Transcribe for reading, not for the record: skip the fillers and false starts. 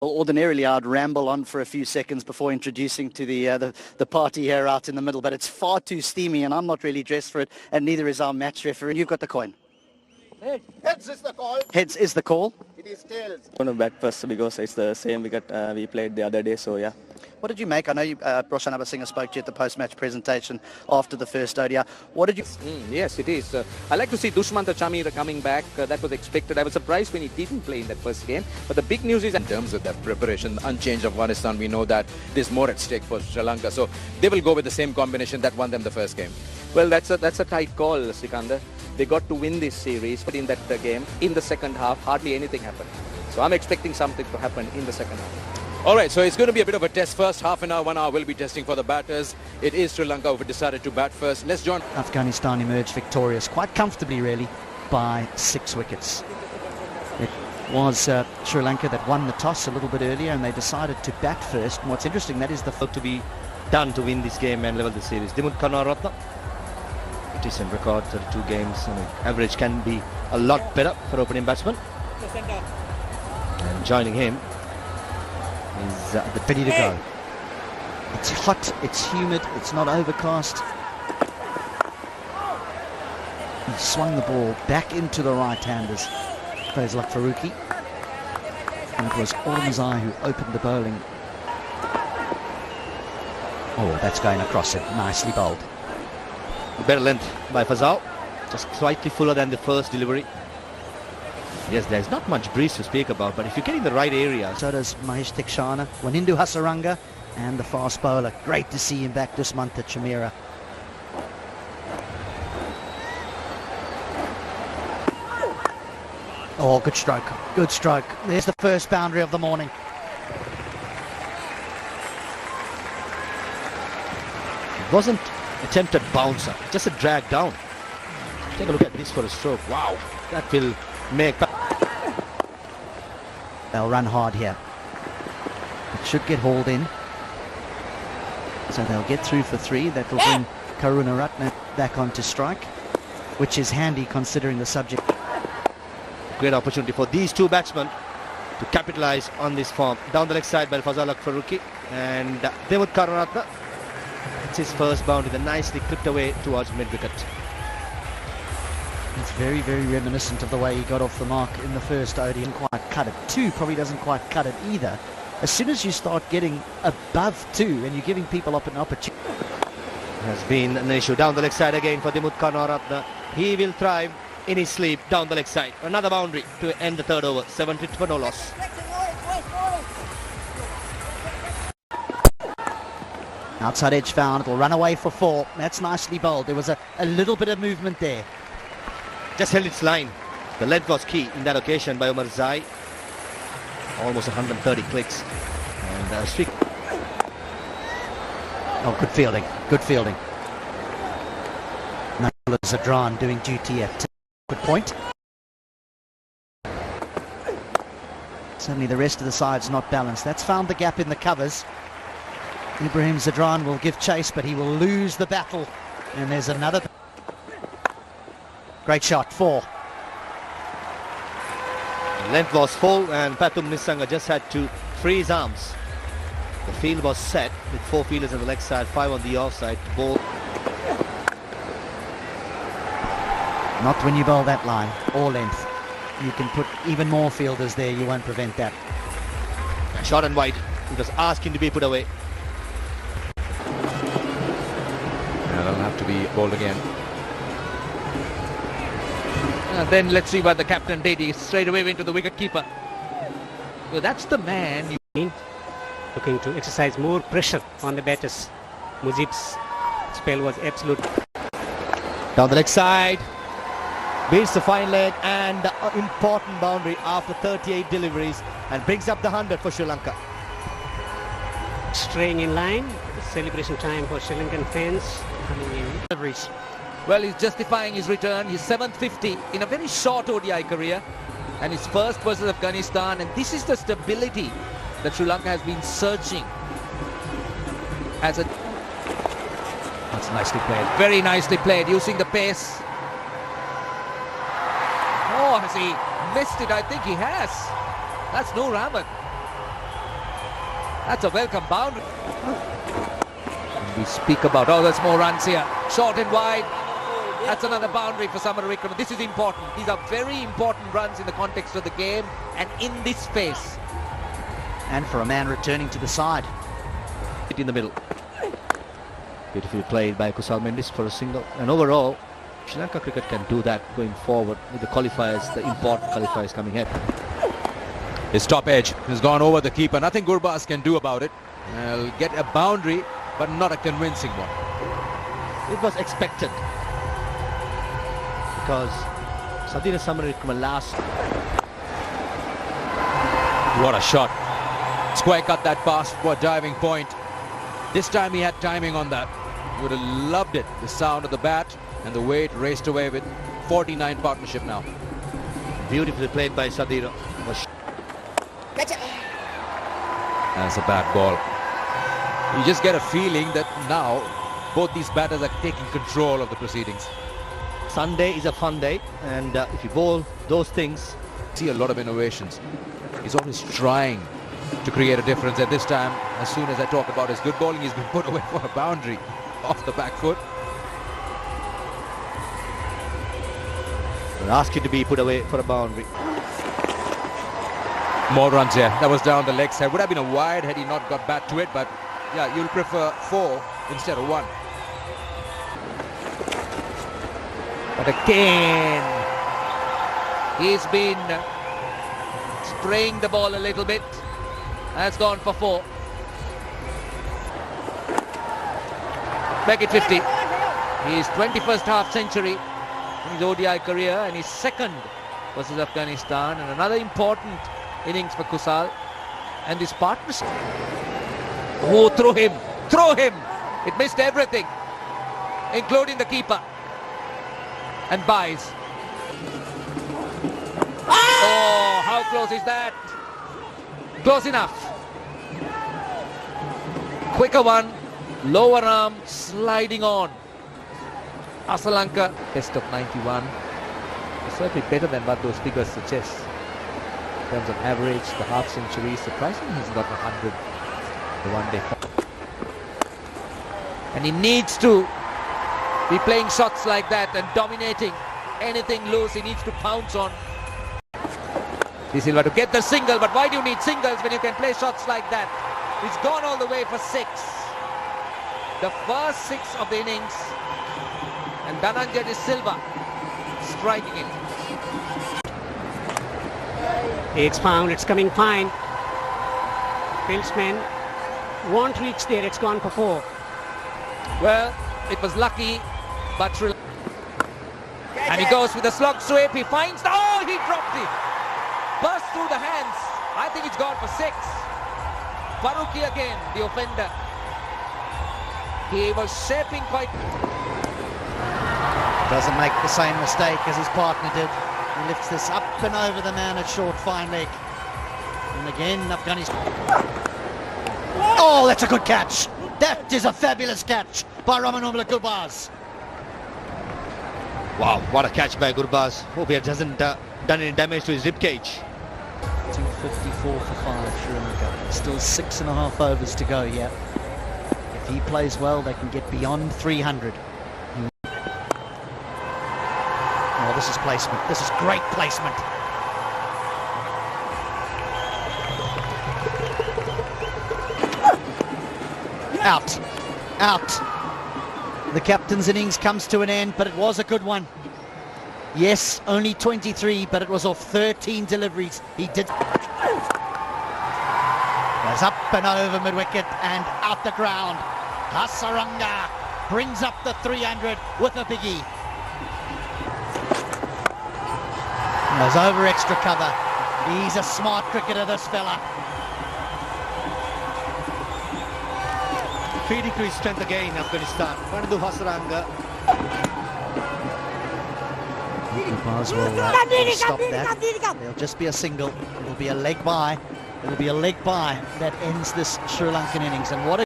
Well, ordinarily, I'd ramble on for a few seconds before introducing to the party here out in the middle, but it's far too steamy, and I'm not really dressed for it, and neither is our match referee. You've got the coin. Heads is the call. Heads is the call. It is tails. I'm going to bet first because it's the same we played the other day, so yeah. What did you make? I know Roshan Abasinghe spoke to you at the post-match presentation after the first ODI. What did you... Yes, it is. I like to see Dushmantha Chameera coming back. That was expected. I was surprised when he didn't play in that first game. But the big news is... In terms of that preparation, unchanged Afghanistan, we know that there's more at stake for Sri Lanka. So they will go with the same combination that won them the first game. Well, that's a tight call, Sikandar. They got to win this series, but in that game, in the second half, hardly anything happened. So I'm expecting something to happen in the second half. All right, so it's going to be a bit of a test first. Half an hour, 1 hour will be testing for the batters. It is Sri Lanka who decided to bat first. Let's join. Afghanistan emerged victorious, quite comfortably really, by 6 wickets. It was Sri Lanka that won the toss a little bit earlier, and they decided to bat first. And what's interesting, that is the... To be done to win this game and level the series. Dimut Karnaratna, decent record, 32 games. Average can be a lot better for opening batsman. And joining him is ready to go. It's hot, it's humid, it's not overcast. He swung the ball back into the right-handers. Fazlak Farooqi. And it was Ormazai who opened the bowling. Oh, that's going across it. Nicely bowled. Better length by Fazal. Just slightly fuller than the first delivery. Yes, there's not much breeze to speak about, but if you're getting the right area. So does Mahesh Theekshana, Wanindu Hasaranga, and the fast bowler. Great to see him back, Dushmantha Chameera. Oh, good stroke, good stroke. There's the first boundary of the morning. It wasn't attempted bouncer, just a drag down. Take a look at this for a stroke. Wow, that will make... They'll run hard here. It should get hauled in. So they'll get through for 3. That will bring Karunaratne back onto strike, which is handy considering the subject. Great opportunity for these two batsmen to capitalise on this form. Down the leg side by Fazalak Farooqi, and Dimut Karnaratna. It's his first boundary, then nicely clipped away towards mid-wicket. It's very, very reminiscent of the way he got off the mark in the first ODI. Didn't quite cut it. 2 probably doesn't quite cut it either. As soon as you start getting above 2 and you're giving people up an opportunity. Has been an issue. Down the leg side again for Dimut Karnaratna. He will thrive in his sleep down the leg side. Another boundary to end the third over. 7 hits for no loss. Outside edge found. It'll run away for 4. That's nicely bowled. There was a little bit of movement there. Just held its line. The length was key in that occasion by Omar Zai. Almost 130 clicks. And streak. Oh, good fielding. Good fielding. Zadran doing duty at good point. Certainly the rest of the side's not balanced. That's found the gap in the covers. Ibrahim Zadran will give chase, but he will lose the battle. And there's another... Great shot, 4. The length was full, and Pathum Nisanga just had to free his arms. The field was set with 4 fielders on the leg side, 5 on the offside. Ball. Not when you bowl that line, or length. You can put even more fielders there, you won't prevent that. Short and wide. It was asking to be put away. Yeah, that'll have to be bowled again. Then let's see what the captain did. He straight away went to the wicket-keeper. Well, that's the man. Looking to exercise more pressure on the batters. Mujib's spell was absolute. Down the leg side. Beats the fine leg, and the important boundary after 38 deliveries, and brings up the 100 for Sri Lanka. Straying in line. Celebration time for Sri Lankan fans coming in. Deliveries. Well, he's justifying his return. His 750 in a very short ODI career, and his first versus Afghanistan. And this is the stability that Sri Lanka has been searching. As a... That's nicely played. Very nicely played, using the pace. Oh, has he missed it? I think he has. That's Noor Ahmed. That's a welcome boundary. And we speak about, oh, there's more runs here. Short and wide. That's another boundary for Samara Wickrama. This is important. These are very important runs in the context of the game and in this space. And for a man returning to the side. In the middle. Beautifully played by Kusal Mendis for a single. And overall, Sri Lanka cricket can do that going forward with the qualifiers, the important qualifiers coming ahead. His top edge has gone over the keeper. Nothing Gurbaz can do about it. He'll get a boundary, but not a convincing one. It was expected. Because Sadira Samara Wickrama last. What a shot. Square cut that pass for a diving point. This time he had timing on that. You would have loved it. The sound of the bat and the way it raced away with 49 partnership now. Beautifully played by Sadira. That's a bad ball. You just get a feeling that now both these batters are taking control of the proceedings. Sunday is a fun day, and if you bowl those things, See a lot of innovations. He's always trying to create a difference. At this time, as soon as I talk about his good bowling, he's been put away for a boundary off the back foot. we'll ask you to be put away for a boundary. More runs here. That was down the leg side. Would have been a wide had he not got back to it, but yeah, you'll prefer 4 instead of 1. But again, he's been spraying the ball a little bit. Has gone for 4. Make it 50. His 21st half century in his ODI career and his second versus Afghanistan, and another important innings for Kusal and his partnership. Oh, throw him! Throw him! It missed everything, including the keeper. And buys. Oh, how close is that? Close enough. Quicker one, lower arm, sliding on. Srilanka, best of 91. It's certainly better than what those figures suggest. In terms of average, the half century, surprisingly he's got 100 the one day. And he needs to be playing shots like that and dominating. Anything loose he needs to pounce on. De Silva to get the single, but why do you need singles when you can play shots like that? He's gone all the way for 6. The first 6 of the innings. And Dhananjay De Silva striking it. It's found, it's coming fine. Fieldsmen won't reach there, it's gone for 4. Well, it was lucky, but and he goes with a slog sweep. He finds the, oh, he dropped it. Burst through the hands. I think it's gone for 6. Farooqi again, the offender. He was shaping quite. Doesn't make the same mistake as his partner did. He lifts this up and over the man at short fine leg. And again, Afghanistan. Oh, that's a good catch. That is a fabulous catch by Ramanumla Gurbaz. Wow, what a catch by Gurbaz. Hope he hasn't done any damage to his ribcage. 254 for 5, Sri Lanka. Still 6.5 overs to go here. If he plays well, they can get beyond 300. Oh, this is placement. This is great placement. Out. Out. The captain's innings comes to an end, but it was a good one. Yes, only 23, but it was off 13 deliveries. He did. Goes up and over mid-wicket and out the ground. Hasaranga brings up the 300 with a biggie. Goes over extra cover. He's a smart cricketer, this fella. Feeding to his strength again, Afghanistan. Trying to do Hasaranga. Gurbaz will stop that. There'll just be a single. It'll be a leg by. It'll be a leg by that ends this Sri Lankan innings. And what a